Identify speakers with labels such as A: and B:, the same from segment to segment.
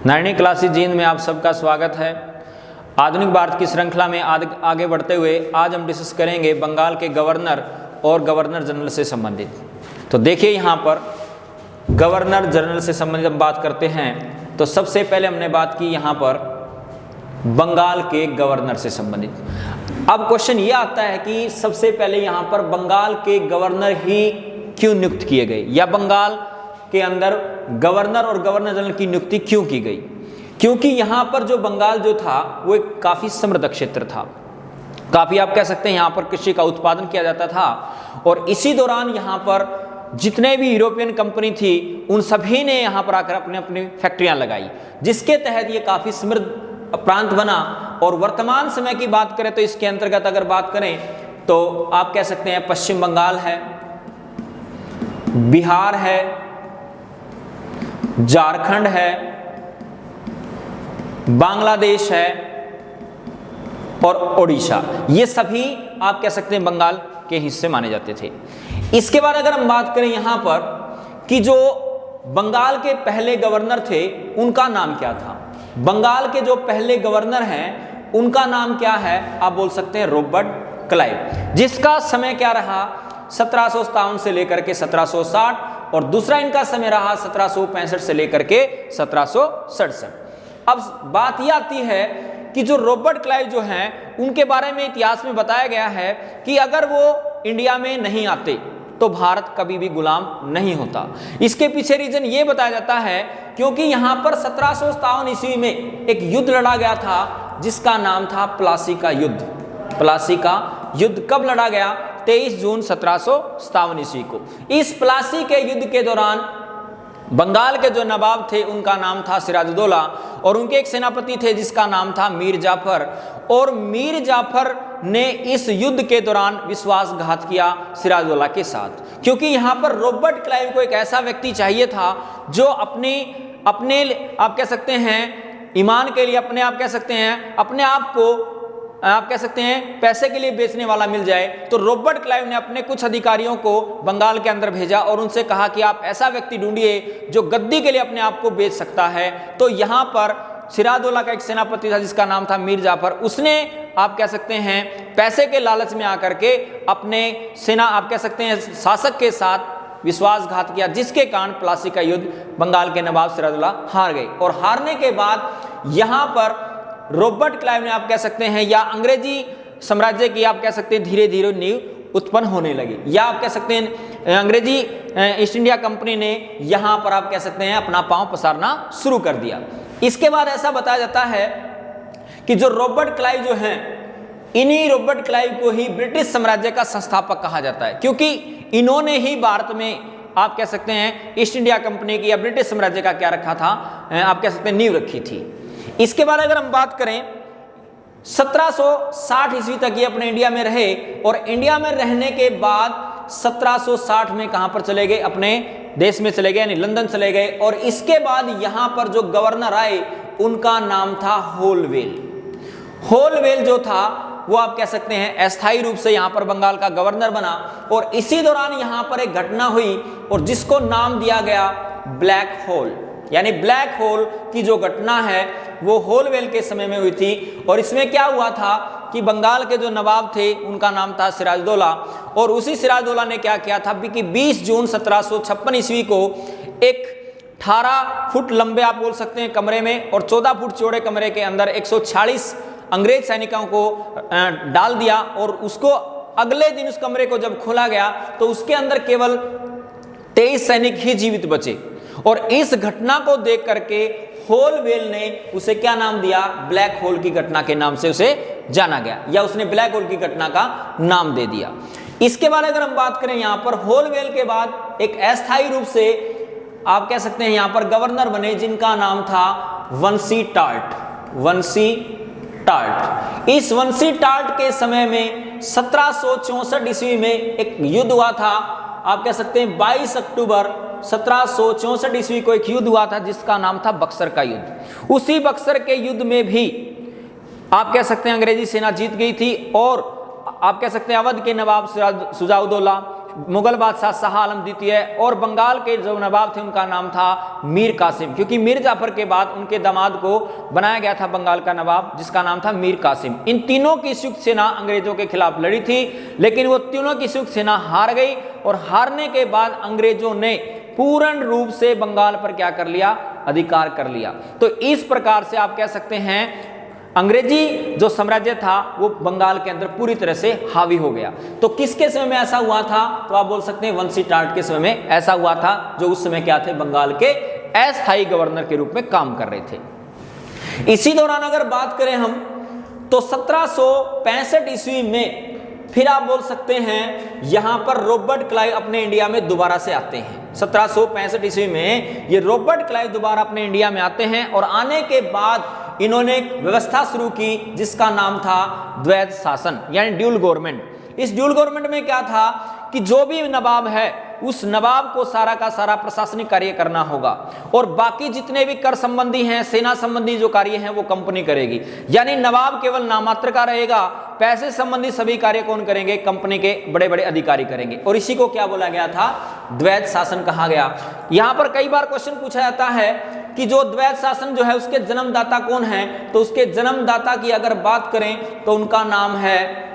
A: Narayani classes Jind में आप सबका स्वागत है। आधुनिक भारत की श्रृंखला में आगे बढ़ते हुए आज हम डिस्कस करेंगे बंगाल के गवर्नर और गवर्नर जनरल से संबंधित। तो देखिए यहाँ पर गवर्नर जनरल से संबंधित हम बात करते हैं तो सबसे पहले हमने बात की यहाँ पर बंगाल के गवर्नर से संबंधित। अब क्वेश्चन ये आता है कि सबसे पहले यहाँ पर बंगाल के गवर्नर ही क्यों नियुक्त किए गए या बंगाल के अंदर गवर्नर और गवर्नर जनरल की नियुक्ति क्यों की गई। क्योंकि यहाँ पर जो बंगाल जो था वो एक काफ़ी समृद्ध क्षेत्र था, काफ़ी आप कह सकते हैं यहाँ पर कृषि का उत्पादन किया जाता था और इसी दौरान यहाँ पर जितने भी यूरोपियन कंपनी थी उन सभी ने यहाँ पर आकर अपने अपनी फैक्ट्रियाँ लगाई, जिसके तहत ये काफ़ी समृद्ध प्रांत बना। और वर्तमान समय की बात करें तो इसके अंतर्गत अगर बात करें तो आप कह सकते हैं पश्चिम बंगाल है, बिहार है, झारखंड है, बांग्लादेश है और ओडिशा, ये सभी आप कह सकते हैं बंगाल के हिस्से माने जाते थे। इसके बाद अगर हम बात करें यहां पर कि जो बंगाल के पहले गवर्नर थे उनका नाम क्या था। बंगाल के जो पहले गवर्नर हैं उनका नाम क्या है, आप बोल सकते हैं रॉबर्ट क्लाइव, जिसका समय क्या रहा 1757 से लेकर के 1760 और दूसरा इनका समय रहा 1765 से लेकर के 1767। अब बात यह आती है कि जो रॉबर्ट क्लाइव जो हैं उनके बारे में इतिहास में बताया गया है कि अगर वो इंडिया में नहीं आते तो भारत कभी भी गुलाम नहीं होता। इसके पीछे रीजन ये बताया जाता है क्योंकि यहाँ पर 1757 ईस्वी में एक युद्ध लड़ा गया था जिसका नाम था प्लासी का युद्ध। प्लासी का युद्ध कब लड़ा गया, 23 जून 1757 ईस्वी को। इस प्लासी के युद्ध के दौरान बंगाल के जो नवाब थे उनका नाम था सिराजुद्दौला और उनके एक सेनापति थे जिसका नाम था मीर जाफर। और मीर जाफर ने इस युद्ध के दौरान विश्वासघात किया सिराजुद्दौला के साथ, क्योंकि यहाँ पर रॉबर्ट क्लाइव को एक ऐसा व्यक्ति चाहिए था जो अपने आप कह सकते हैं ईमान के लिए अपने आप कह सकते हैं अपने आप को आप कह सकते हैं पैसे के लिए बेचने वाला मिल जाए। तो रॉबर्ट क्लाइव ने अपने कुछ अधिकारियों को बंगाल के अंदर भेजा और उनसे कहा कि आप ऐसा व्यक्ति ढूंढिए जो गद्दी के लिए अपने आप को बेच सकता है। तो यहाँ पर सिराजुद्दौला का एक सेनापति था जिसका नाम था मीर जाफर, उसने आप कह सकते हैं पैसे के लालच में आकर के अपने सेना आप कह सकते हैं शासक के साथ विश्वासघात किया, जिसके कारण प्लासी का युद्ध बंगाल के नवाब सिराजुद्दौला हार गए। और हारने के बाद यहाँ पर रॉबर्ट क्लाइव ने आप कह सकते हैं या अंग्रेजी साम्राज्य की आप कह सकते हैं धीरे धीरे नींव उत्पन्न होने लगी, या आप कह सकते हैं अंग्रेजी ईस्ट इंडिया कंपनी ने यहाँ पर आप कह सकते हैं अपना पांव पसारना शुरू कर दिया। इसके बाद ऐसा बताया जाता है कि जो रॉबर्ट क्लाइव जो हैं इन्हीं रॉबर्ट क्लाइव को ही ब्रिटिश साम्राज्य का संस्थापक कहा जाता है, क्योंकि इन्होंने ही भारत में आप कह सकते हैं ईस्ट इंडिया कंपनी की या ब्रिटिश साम्राज्य का क्या रखा था, आप कह सकते हैं नींव रखी थी। इसके बाद अगर हम बात करें 1760 ईस्वी तक ये अपने इंडिया में रहे और इंडिया में रहने के बाद 1760 में कहां पर चले गए, अपने देश में चले गए यानी लंदन चले गए। और इसके बाद यहां पर जो गवर्नर आए उनका नाम था होलवेल। होलवेल जो था वो आप कह सकते हैं अस्थायी रूप से यहां पर बंगाल का गवर्नर बना। और इसी दौरान यहां पर एक घटना हुई और जिसको नाम दिया गया ब्लैक होल, यानी ब्लैक होल की जो घटना है वो होलवेल के समय में हुई थी। और इसमें क्या हुआ था कि बंगाल के जो नवाब थे उनका नाम था सिराजुद्दौला और उसी सिराजुद्दौला ने क्या किया था कि 20 जून 1756 ईस्वी को एक 18 फुट लंबे आप बोल सकते हैं कमरे में और 14 फुट चौड़े कमरे के अंदर 146 अंग्रेज सैनिकों को डाल दिया। और उसको अगले दिन उस कमरे को जब खोला गया तो उसके अंदर केवल 23 सैनिक ही जीवित बचे। और इस घटना को देख करके होलवेल ने उसे क्या नाम दिया, ब्लैक होल की घटना के नाम से उसे जाना गया, या उसने ब्लैक होल की घटना का नाम दे दिया। इसके बाद अगर हम बात करें यहां पर होलवेल के बाद एक अस्थायी रूप से आप कह सकते हैं यहां पर गवर्नर बने जिनका नाम था वंशी टार्ट। वंशी टार्ट, इस वंशी टार्ट के समय में 1764 ईस्वी में एक युद्ध हुआ था, आप कह सकते हैं 22 अक्टूबर 1764 ईस्वी को एक युद्ध हुआ था जिसका नाम था बक्सर का युद्ध। उसी बक्सर के युद्ध में भी आप कह सकते हैं अंग्रेजी सेना जीत गई थी और आप कह सकते हैं अवध के नवाब सिराजुद्दौला मुगल बादशाह शाह आलम द्वितीय, और बंगाल के जो नवाब थे उनका नाम था मीर कासिम, क्योंकि मीर जाफर के बाद उनके दामाद को बनाया गया था बंगाल का नवाब, जिसका नाम था मीर कासिम। इन तीनों की संयुक्त सेना अंग्रेजों के खिलाफ लड़ी थी, लेकिन वो तीनों की संयुक्त सेना हार गई, और हारने के बाद अंग्रेजों ने पूर्ण रूप से बंगाल पर क्या कर लिया, अधिकार कर लिया। तो इस प्रकार से आप कह सकते हैं अंग्रेजी जो साम्राज्य था वो बंगाल के अंदर पूरी तरह से हावी हो गया। तो किसके समय में ऐसा हुआ था, तो आप बोल सकते हैं वंशी टाट के समय में ऐसा हुआ था, जो उस समय क्या थे, बंगाल के अस्थायी गवर्नर के रूप में काम कर रहे थे। इसी दौरान अगर बात करें हम, तो 1765 ईस्वी में फिर आप बोल सकते हैं यहां पर रॉबर्ट क्लाइव अपने इंडिया में दोबारा से आते हैं। 1765 ईस्वी में ये रॉबर्ट क्लाइव दोबारा अपने इंडिया में आते हैं, और आने के बाद इन्होंने एक व्यवस्था शुरू की जिसका नाम था द्वैध शासन, यानी ड्यूल गवर्नमेंट। इस ड्यूल गवर्नमेंट में क्या था कि जो भी नवाब है उस नवाब को सारा का सारा प्रशासनिक कार्य करना होगा, और बाकी जितने भी कर संबंधी हैं, सेना संबंधी जो कार्य हैं वो कंपनी करेगी। यानी नवाब केवल नामात्र का रहेगा, पैसे संबंधी सभी कार्य कौन करेंगे, कंपनी के बड़े बड़े अधिकारी करेंगे। और इसी को क्या बोला गया था, द्वैध शासन कहा गया। यहां पर कई बार क्वेश्चन पूछा जाता है कि जो द्वैध शासन जो है उसके जन्मदाता कौन है, तो उसके जन्मदाता की अगर बात करें तो उनका नाम है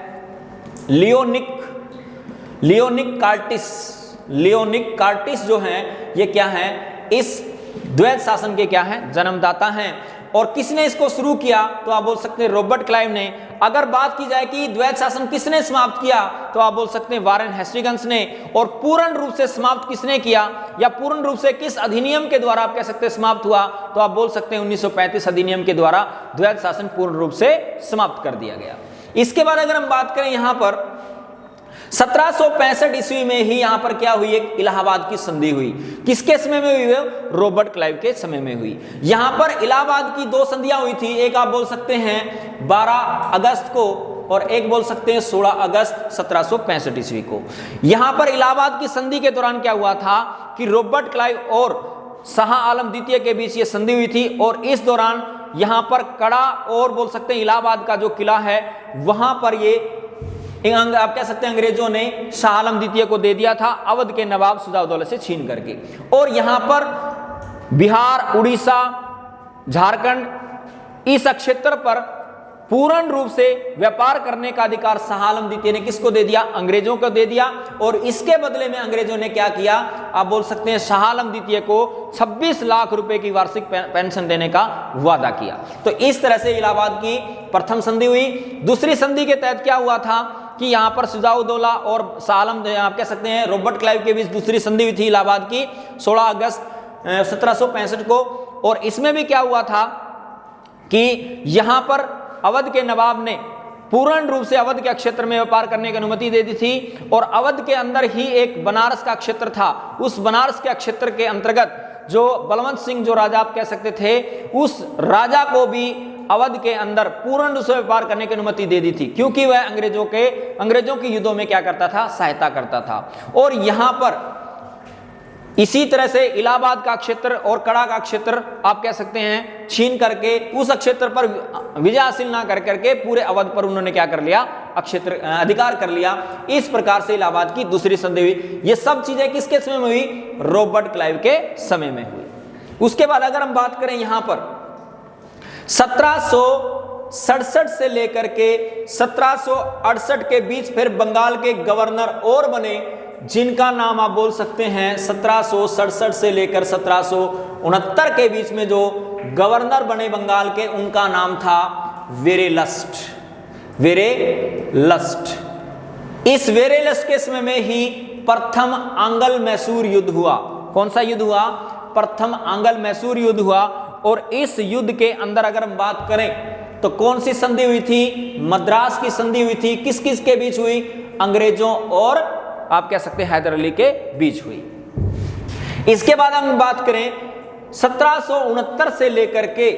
A: लियोनिक कार्टिस जो हैं ये क्या हैं, इस द्वैध शासन के क्या हैं, जन्मदाता हैं। और किसने इसको शुरू किया, तो आप बोल सकते हैं रॉबर्ट क्लाइव ने। अगर बात की जाए कि द्वैध शासन किसने समाप्त किया, तो आप बोल सकते हैं वारेन हेस्टिंग्स ने। और पूर्ण रूप से समाप्त किसने किया, या पूर्ण रूप से किस अधिनियम के द्वारा आप कह सकते हैं समाप्त हुआ, तो आप बोल सकते हैं 1935 अधिनियम के द्वारा द्वैध शासन पूर्ण रूप से समाप्त कर दिया गया। इसके बाद अगर हम बात करें यहां पर 1765 ईस्वी में ही यहां पर क्या हुई, एक इलाहाबाद की संधि हुई। किसके समय में हुई, रॉबर्ट क्लाइव के समय में हुई। यहां पर इलाहाबाद की दो संधियां हुई थी, एक आप बोल सकते हैं 12 अगस्त को, और एक बोल सकते हैं 16 अगस्त 1765 ईस्वी को। यहां पर इलाहाबाद की संधि के दौरान क्या हुआ था कि रॉबर्ट क्लाइव और शाह आलम द्वितीय के बीच ये संधि हुई थी, और इस दौरान यहां पर कड़ा और बोल सकते हैं इलाहाबाद का जो किला है वहां पर ये आप कह सकते हैं अंग्रेजों ने शाह आलम द्वितीय को दे दिया था, अवध के नवाब शुजा-उद-दौला से छीन करके। और यहां पर बिहार, उड़ीसा, झारखंड इस क्षेत्र पर पूर्ण रूप से व्यापार करने का अधिकार शाह आलम द्वितीय ने किसको दे दिया, अंग्रेजों को दे दिया। और इसके बदले में अंग्रेजों ने क्या किया, आप बोल सकते हैं शाह आलम द्वितीय को 26 लाख रुपए की वार्षिक पेंशन देने का वादा किया। तो इस तरह से इलाहाबाद की प्रथम संधि हुई। दूसरी संधि के तहत क्या हुआ था कि यहां पर शुजा-उद-दौला और शाह आलम, आप कह सकते हैं रॉबर्ट क्लाइव के बीच दूसरी संधि हुई थी इलाहाबाद की 16 अगस्त 1765 को। और इसमें भी क्या हुआ था कि यहां पर अवध के नवाब ने पूर्ण रूप से अवध के क्षेत्र में व्यापार करने की अनुमति दे दी थी, और अवध के अंदर ही एक बनारस का क्षेत्र था। उस बनारस के क्षेत्र के अंतर्गत जो बलवंत सिंह जो राजा आप कह सकते थे, उस राजा को भी अवध के अंदर पूर्ण रूप से व्यापार करने की अनुमति दे दी थी, क्योंकि वह अंग्रेजों के युद्धों में क्या करता था, सहायता करता था। और यहां पर इसी तरह से इलाहाबाद का क्षेत्र और कड़ा का क्षेत्र आप कह सकते हैं छीन करके उस क्षेत्र पर विजय हासिल ना कर करके पूरे अवध पर उन्होंने क्या कर लिया, अधिकार कर लिया। इस प्रकार से इलाहाबाद की दूसरी संधि हुई। ये सब चीजें किसके समय में हुई, रॉबर्ट क्लाइव के समय में हुई। उसके बाद अगर हम बात करें यहां पर 1767 से लेकर के 1768 के बीच फिर बंगाल के गवर्नर और बने, जिनका नाम आप बोल सकते हैं 1767 से लेकर 1769 के बीच में जो गवर्नर बने बंगाल के, उनका नाम था वेरेलस्ट। इस वेरेलस्ट के समय में ही प्रथम आंग्ल मैसूर युद्ध हुआ। कौन सा युद्ध हुआ, प्रथम आंग्ल मैसूर युद्ध हुआ। और इस युद्ध के अंदर अगर हम बात करें तो कौन सी संधि हुई थी, मद्रास की संधि हुई थी। किस किस के बीच हुई, अंग्रेजों और आप कह सकते हैं हैदर अली के बीच हुई। इसके बाद हम बात करें 1769 से लेकर के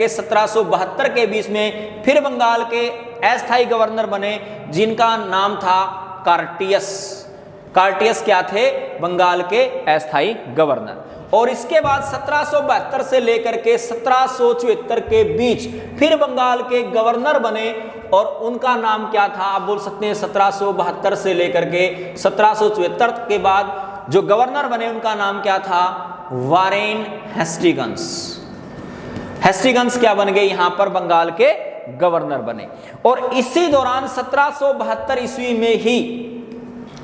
A: 1772 के बीच में फिर बंगाल के अस्थायी गवर्नर बने, जिनका नाम था कार्टियस। कार्टियस क्या थे? बंगाल के अस्थायी गवर्नर। और इसके बाद 1772 से लेकर के 1774 के बीच फिर बंगाल के गवर्नर बने और उनका नाम क्या था? आप बोल सकते हैं 1772 से लेकर के 1774 के बाद जो गवर्नर बने उनका नाम क्या था? Warren Hastings. हेस्टिंग्स क्या बन गए? यहां पर बंगाल के गवर्नर बने। और इसी दौरान 1772 ईस्वी में ही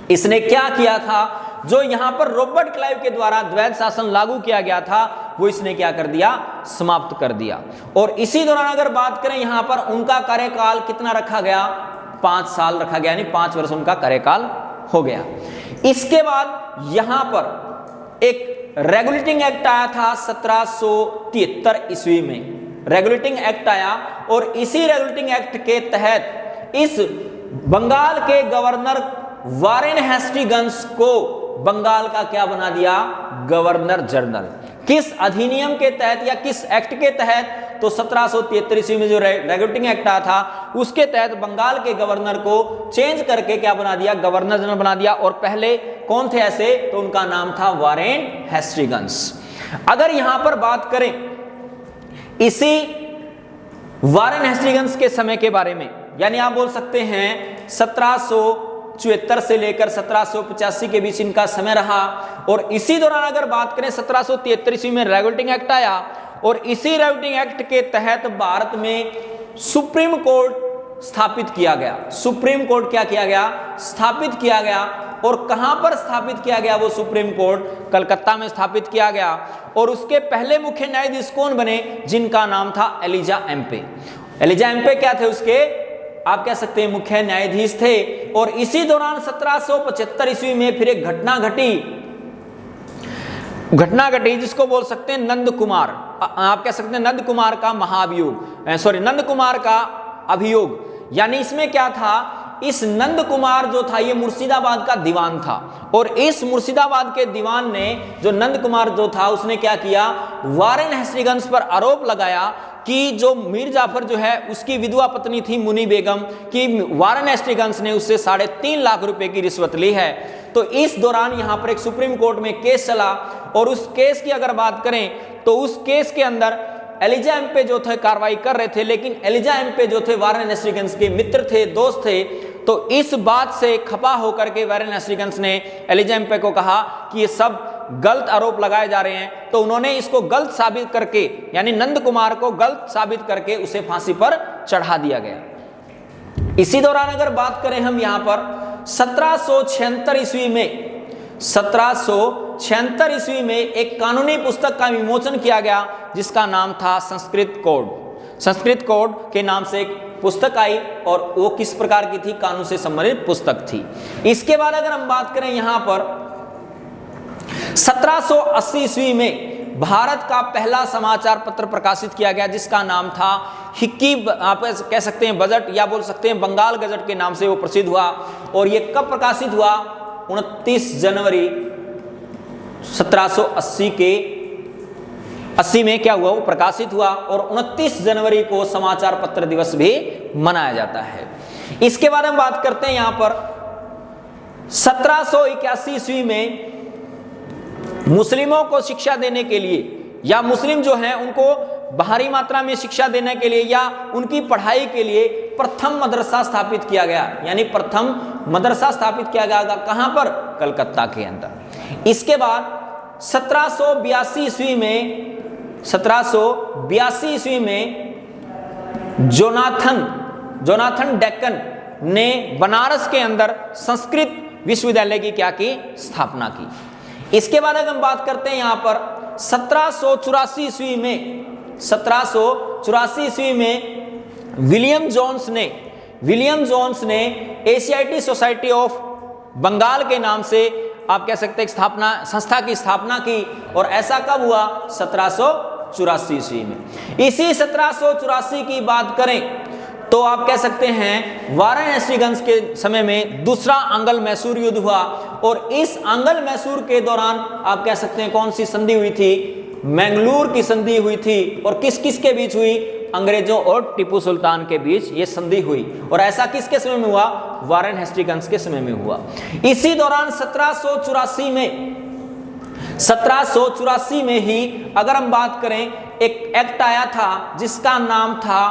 A: इसने क्या किया था? जो यहां पर रॉबर्ट क्लाइव के द्वारा द्वैध शासन लागू किया गया था वो इसने क्या कर दिया? समाप्त कर दिया। और इसी दौरान अगर बात करें यहां पर उनका कार्यकाल कितना रखा गया? 5 साल रखा गया, यानी 5 वर्ष उनका कार्यकाल हो गया। इसके बाद यहां पर एक रेगुलेटिंग एक्ट आया था 1773 ईस्वी में। रेगुलेटिंग एक्ट आया और इसी रेगुलेटिंग एक्ट के तहत इस बंगाल के गवर्नर वारेन हेस्टिंग्स को बंगाल का क्या बना दिया? Governor general. किस अधिनियम के तहत या किस एक्ट के तहत? तो 1773 ईस्वी में जो रेगुलेटिंग एक्ट आया था उसके तहत बंगाल के गवर्नर को चेंज करके क्या बना दिया? गवर्नर जनरल बना दिया। और पहले कौन थे ऐसे? तो उनका नाम था वारेन हेस्टिंग्स। अगर यहां पर बात करें इसी वारेन हेस्टिंग्स के समय के बारे में, यानी आप बोल सकते हैं 1774 से लेकर 1785 के बीच इनका समय रहा। और इसी दौरान अगर बात करें 1773 ईस्वी में रेगुलेटिंग एक्ट आया और इसी रेगुलेटिंग एक्ट के तहत भारत में सुप्रीम कोर्ट स्थापित किया गया। सुप्रीम कोर्ट क्या किया गया? स्थापित किया गया। और कहां पर स्थापित किया गया वो सुप्रीम कोर्ट? कलकत्ता में स्थापित किया गया। और उसके पहले मुख्य न्यायाधीश कौन बने? जिनका नाम था एलिजा एम्पे। एलिजा एम्पे क्या थे? उसके आप कह सकते हैं मुख्य न्यायाधीश थे। और इसी दौरान 1775 ईस्वी में फिर एक घटना घटी जिसको बोल सकते हैं नंद कुमार, आप कह सकते हैं नंद कुमार का महाभियोग, नंद कुमार का अभियोग। यानी इसमें क्या था? इस नंद कुमार जो था ये मुर्शिदाबाद का दीवान था। और इस मुर्शिदाबाद के दीवान ने जो नंद कुमार जो था उसने क्या किया? वारेन हेस्टिंग्स पर आरोप लगाया कि जो मीर जाफर जो है उसकी विधवा पत्नी थी मुनी बेगम कि वारेन हेस्टिंग्स ने उससे 3.5 लाख रुपए की रिश्वत ली है। तो इस दौरान यहां पर एक सुप्रीम कोर्ट में केस चला और उस केस की अगर बात करें तो उस केस के अंदर एलिजा एम्पे जो थे कार्रवाई कर रहे थे, लेकिन एलिजा एम्पे जो थे वारेन हेस्टिंग्स के मित्र थे, दोस्त थे। तो इस बात से खपा होकर के वारेन हेस्टिंग्स ने एलिजा एम्पे को कहा कि ये सब गलत आरोप लगाए जा रहे हैं। तो उन्होंने इसको गलत साबित करके, यानी नंद कुमार को गलत साबित करके उसे फांसी पर चढ़ा दिया गया। इसी दौरान अगर बात करें हम यहां पर 1776 ईस्वी में एक कानूनी पुस्तक का विमोचन किया गया जिसका नाम था संस्कृत कोड। संस्कृत कोड के नाम से एक पुस्तक आई और वो किस प्रकार की थी? कानून से संबंधित पुस्तक थी। इसके बाद अगर हम बात करें यहां पर 1780 ईस्वी में भारत का पहला समाचार पत्र प्रकाशित किया गया जिसका नाम था हिक्की, आप कह सकते हैं बजट या बोल सकते हैं बंगाल गजट के नाम से वो प्रसिद्ध हुआ। और ये कब प्रकाशित हुआ? 29 जनवरी 1780 के 80 में क्या हुआ? वो प्रकाशित हुआ। और 29 जनवरी को समाचार पत्र दिवस भी मनाया जाता है। इसके बाद हम बात करते हैं यहां पर 1781 ईस्वी में मुस्लिमों को शिक्षा देने के लिए या मुस्लिम जो हैं उनको भारी मात्रा में शिक्षा देने के लिए या उनकी पढ़ाई के लिए प्रथम मदरसा स्थापित किया गया। यानी प्रथम मदरसा स्थापित किया गया कहां पर? कलकत्ता के अंदर। इसके बाद 1782 ईस्वी में जोनाथन डेक्कन ने बनारस के अंदर संस्कृत विश्वविद्यालय की क्या की? स्थापना की। इसके बाद अगर हम बात करते हैं यहां पर 1784 ईस्वी में विलियम जोन्स ने एशियाटिक सोसाइटी ऑफ बंगाल के नाम से आप कह सकते हैं संस्था की स्थापना की। और ऐसा कब हुआ? 1784 ईस्वी में। इसी 1784 की बात करें तो आप कह सकते हैं वारेन हेस्टिंग्स के समय में दूसरा आंग्ल मैसूर युद्ध हुआ। और इस आंग्ल मैसूर के दौरान आप कह सकते हैं कौन सी संधि हुई थी? मैंगलोर की संधि हुई थी। और किस किस के बीच हुई? अंग्रेजों और टीपू सुल्तान के बीच ये संधि हुई। और ऐसा किसके समय में हुआ? वारेन हेस्टिंग्स के समय में हुआ। इसी दौरान 1784 में ही अगर हम बात करें, एक एक्ट आया था जिसका नाम था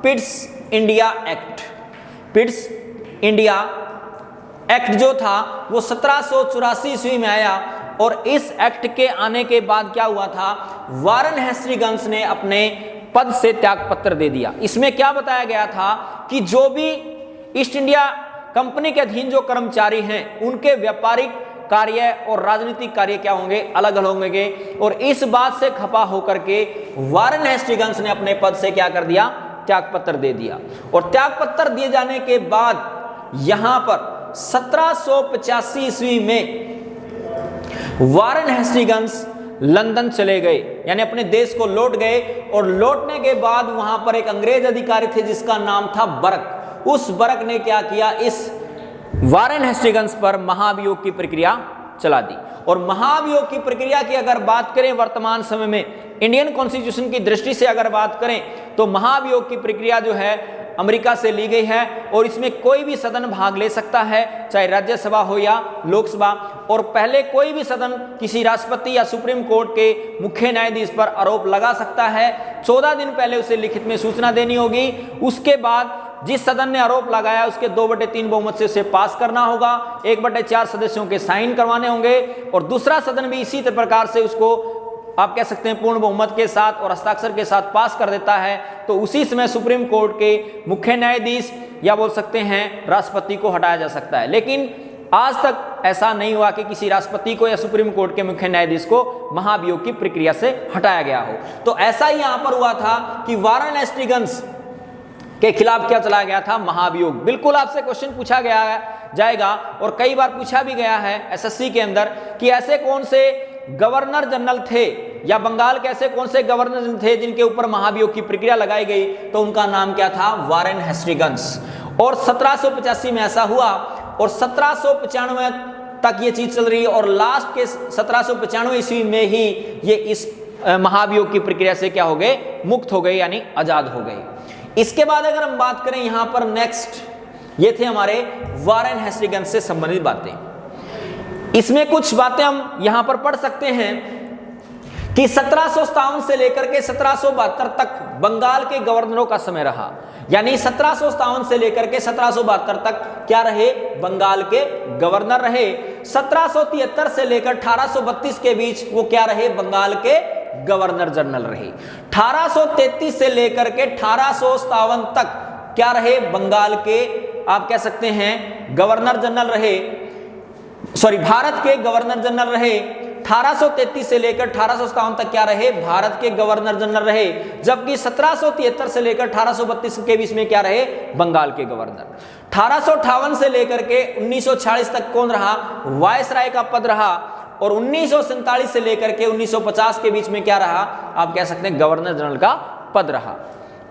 A: Pitt's India act. Pitt's India act जो था वो 1784 ईस्वी में आया। और इस एक्ट के आने के बाद क्या हुआ था? वारेन हेस्टिंग्स ने अपने पद से त्यागपत्र दे दिया। इसमें क्या बताया गया था कि जो भी ईस्ट इंडिया कंपनी के अधीन जो कर्मचारी हैं उनके व्यापारिक कार्य और राजनीतिक कार्य क्या होंगे? अलग अलग होंगे। और इस बात से खफा होकर के वारेन हेस्टिंग्स ने अपने पद से क्या कर दिया? त्यागपत्र दे दिया। और त्यागपत्र दिए जाने के बाद यहां पर 1785 ईस्वी में वारेन हेस्टिंग्स लंदन चले गए, यानी अपने देश को लौट गए। और लौटने के बाद वहां पर एक अंग्रेज अधिकारी थे जिसका नाम था बर्क। उस बर्क ने क्या किया? इस वारेन हेस्टिंग्स पर महाभियोग की प्रक्रिया चला दी। और महाभियोग की प्रक्रिया की अगर बात करें वर्तमान समय में इंडियन कॉन्स्टिट्यूशन की दृष्टि से अगर बात करें तो महाभियोग की प्रक्रिया जो है अमेरिका से ली गई है। और इसमें कोई भी सदन भाग ले सकता है, चाहे राज्यसभा हो या लोकसभा। और पहले कोई भी सदन किसी राष्ट्रपति या सुप्रीम कोर्ट के मुख्य न्यायाधीश पर आरोप लगा सकता है। 14 दिन पहले उसे लिखित में सूचना देनी होगी। उसके बाद जिस सदन ने आरोप लगाया उसके 2/3 बहुमत से उसे पास करना होगा। 1/4 सदस्यों के साइन करवाने होंगे। और दूसरा सदन भी इसी प्रकार से उसको आप कह सकते हैं पूर्ण बहुमत के साथ और हस्ताक्षर के साथ पास कर देता है। तो उसी समय सुप्रीम कोर्ट के मुख्य न्यायाधीश या बोल सकते हैं राष्ट्रपति को हटाया जा सकता है। लेकिन आज तक ऐसा नहीं हुआ कि किसी राष्ट्रपति को या सुप्रीम कोर्ट के मुख्य न्यायाधीश को महाभियोग की प्रक्रिया से हटाया गया हो। तो ऐसा ही यहां पर हुआ था कि वारेन हेस्टिंग्स के खिलाफ क्या चलाया गया था? महाभियोग। बिल्कुल आपसे क्वेश्चन पूछा गया जाएगा और कई बार पूछा भी गया है एसएससी के अंदर कि ऐसे कौन से गवर्नर जनरल थे या बंगाल के ऐसे कौन से गवर्नर थे जिनके ऊपर महाभियोग की प्रक्रिया लगाई गई? तो उनका नाम क्या था? Warren Hastings. और 1785 में ऐसा हुआ और 1795 तक ये चीज चल रही है। और लास्ट के 1795 ईस्वी में ही ये इस महाभियोग की प्रक्रिया से क्या हो गए? मुक्त हो गए, यानी आजाद हो गए। इसके बाद अगर हम बात करें यहां पर नेक्स्ट, ये थे हमारे वारेन हेस्टिंग्स से संबंधित बातें। इसमें कुछ बातें हम यहां पर पढ़ सकते हैं कि 1757 से लेकर के 1772 तक बंगाल के गवर्नरों का समय रहा। यानी 1757 से लेकर के 1772 तक क्या रहे? बंगाल के गवर्नर रहे। 1773 से लेकर 1832 के बीच वो क्या रहे? बंगाल के गवर्नर जनरल रहे। 1833 से लेकर के 1857 तक क्या रहे? बंगाल के आप कह सकते हैं गवर्नर जनरल रहे, भारत के गवर्नर जनरल रहे। 1833 से लेकर 1857 तक क्या रहे? भारत के गवर्नर जनरल रहे। जबकि 1773 से लेकर 1832 के बीच में क्या रहे? बंगाल के गवर्नर। 1858 से लेकर के 1946 तक कौन रहा? वायसराय का पद रहा। और 1947 से लेकर के 1950 के बीच में क्या रहा? आप कह सकते हैं गवर्नर जनरल का पद रहा।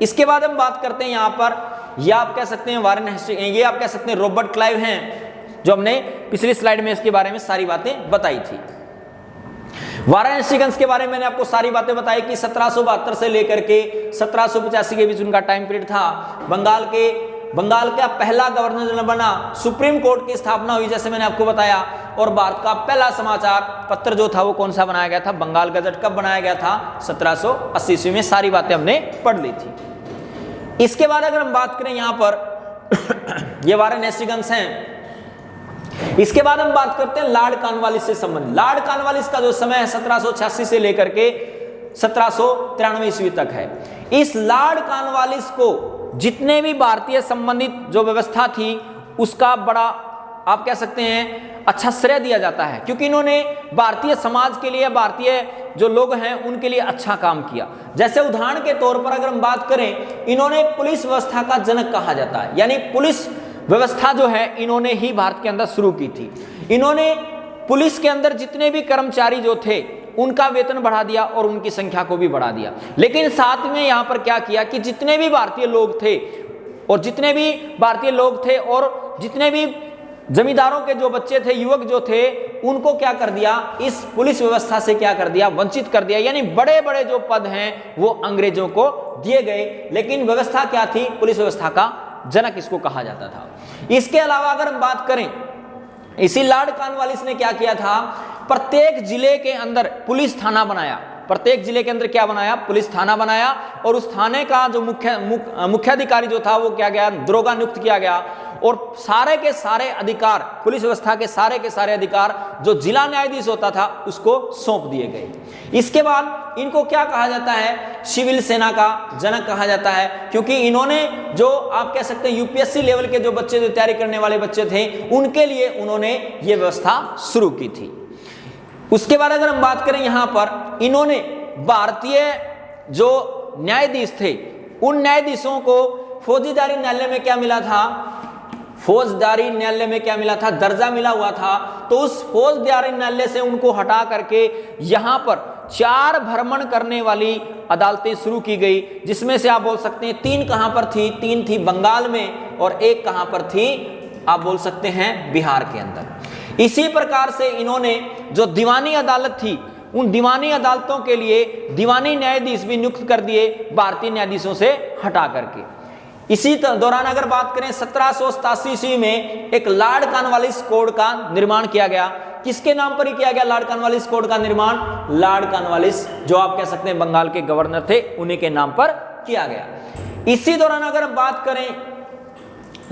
A: इसके बाद हम बात करते हैं यहां पर, या आप कह सकते हैं वारेन हेस्टिंग्स, ये आप कह सकते हैं रॉबर्ट क्लाइव हैं, जो हमने पिछली स्लाइड में इसके बारे में सारी बातें बताई थी। वारेन हेस्टिंग्स के बारे में मैंने आपको सारी बातें बताई कि 1772 से लेकर के 1785 के बीच उनका टाइम पीरियड था। बंगाल का पहला गवर्नर जनरल बना। सुप्रीम कोर्ट की स्थापना हुई जैसे मैंने आपको बताया। और भारत का पहला समाचार पत्र जो था वो कौन सा बनाया गया था? बंगाल गजट। कब बनाया गया था? 1780 ईस्वी में। सारी बातें हमने पढ़ ली थी। इसके बाद अगर हम बात करें यहां पर ये वारेन हेस्टिंग्स हैं। इसके बाद हम बात करते हैं लॉर्ड कॉर्नवालिस से संबंधित। लॉर्ड कॉर्नवालिस का जो समय है 1786 से लेकर के 1793 ईस्वी तक है। इस लॉर्ड कॉर्नवालिस को जितने भी भारतीय संबंधित जो व्यवस्था थी उसका बड़ा आप कह सकते हैं अच्छा श्रेय दिया जाता है, क्योंकि इन्होंने भारतीय समाज के लिए, भारतीय जो लोग हैं उनके लिए अच्छा काम किया। जैसे उदाहरण के तौर पर अगर हम बात करें, इन्होंने पुलिस व्यवस्था का जनक कहा जाता है। यानी पुलिस व्यवस्था जो है इन्होंने ही भारत के अंदर शुरू की थी। इन्होंने पुलिस के अंदर जितने भी कर्मचारी जो थे उनका वेतन बढ़ा दिया और उनकी संख्या को भी बढ़ा दिया। लेकिन साथ में यहां पर क्या किया कि जितने भी भारतीय लोग थे और जितने भी जमींदारों के जो बच्चे थे, युवक जो थे, उनको क्या कर दिया, इस पुलिस व्यवस्था से क्या कर दिया, वंचित कर दिया। यानी बड़े बड़े जो पद हैं वो अंग्रेजों को दिए गए। लेकिन व्यवस्था क्या थी, पुलिस व्यवस्था का जनक इसको कहा जाता था। इसके अलावा अगर हम बात करें, इसी लॉर्ड कॉर्नवालिस ने क्या किया था, प्रत्येक जिले के अंदर पुलिस थाना बनाया। प्रत्येक जिले के अंदर क्या बनाया, पुलिस थाना बनाया। और उस थाने का जो मुख्याधिकारी जो था वो क्या गया, दरोगा नियुक्त किया गया। और सारे के सारे अधिकार, पुलिस व्यवस्था के सारे अधिकार जो जिला न्यायाधीश होता था उसको सौंप दिए गए। इसके बाद इनको क्या कहा जाता है, सिविल सेना का जनक कहा जाता है, क्योंकि इन्होंने जो आप कह सकते हैं यूपीएससी लेवल के जो बच्चे, जो तैयारी करने वाले बच्चे थे, उनके लिए उन्होंने ये व्यवस्था शुरू की थी। उसके बाद अगर हम बात करें यहाँ पर, इन्होंने भारतीय जो न्यायाधीश थे उन न्यायाधीशों को फौजदारी न्यायालय में क्या मिला था, फौजदारी न्यायालय में क्या मिला था, दर्जा मिला हुआ था। तो उस फौजदारी न्यायालय से उनको हटा करके यहाँ पर 4 भ्रमण करने वाली अदालतें शुरू की गई, जिसमें से आप बोल सकते हैं 3 कहाँ पर थी, 3 थी बंगाल में और 1 कहाँ पर थी, आप बोल सकते हैं बिहार के अंदर। इसी प्रकार से इन्होंने जो दीवानी अदालत थी, उन दीवानी अदालतों के लिए दीवानी न्यायाधीश भी नियुक्त कर दिए भारतीय न्यायाधीशों से हटा करके। इसी दौरान अगर बात करें 1787 ईस्वी में एक लॉर्ड कॉर्नवालिस कोड का निर्माण किया गया। किसके नाम पर ही किया गया लॉर्ड कॉर्नवालिस कोड का निर्माण, लॉर्ड कॉर्नवालिस जो आप कह सकते हैं बंगाल के गवर्नर थे, उन्हीं के नाम पर किया गया। इसी दौरान अगर हम बात करें,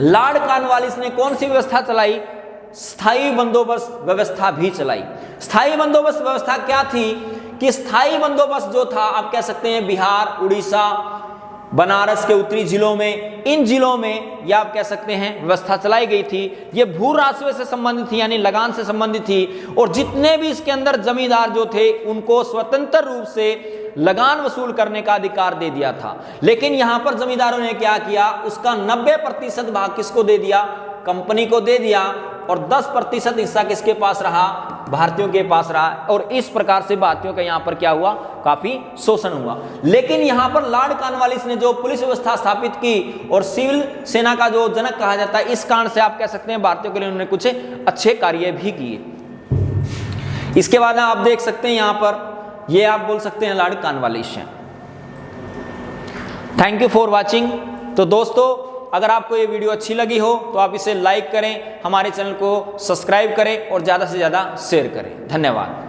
A: लॉर्ड कॉर्नवालिस ने कौन सी व्यवस्था चलाई, स्थायी बंदोबस्त व्यवस्था भी चलाई। स्थायी बंदोबस्त व्यवस्था क्या थी कि स्थायी बंदोबस्त जो था आप कह सकते हैं बिहार, उड़ीसा, बनारस के उत्तरी जिलों में, इन जिलों में या आप कह सकते हैं व्यवस्था चलाई गई थी। ये भू राजस्व से संबंधित थी, यानी लगान से संबंधित थी। और जितने भी इसके अंदर जमींदार जो थे उनको स्वतंत्र रूप से लगान वसूल करने का अधिकार दे दिया था। लेकिन यहां पर जमींदारों ने क्या किया, उसका 90% भाग किसको दे दिया, कंपनी को दे दिया। और 10% हिस्सा किसके पास रहा, भारतीयों के पास रहा। और इस प्रकार से भारतीयों का यहाँ पर क्या हुआ, काफी शोषण हुआ। लेकिन यहाँ पर लॉर्ड कॉर्नवालिस ने जो पुलिस व्यवस्था स्थापित की और सिविल सेना का जो जनक कहा जाता है, इस कारण से आप कह सकते हैं भारतीयों के लिए उन्होंने कुछ अच्छे कार्य भी किए। इसके बाद आप देख सकते हैं यहाँ पर, ये आप बोल सकते हैं लॉर्ड कॉर्नवालिस हैं। Thank you for watching. तो दोस्तों, अगर आपको ये वीडियो अच्छी लगी हो तो आप इसे लाइक करें, हमारे चैनल को सब्सक्राइब करें और ज़्यादा से ज़्यादा शेयर करें। धन्यवाद।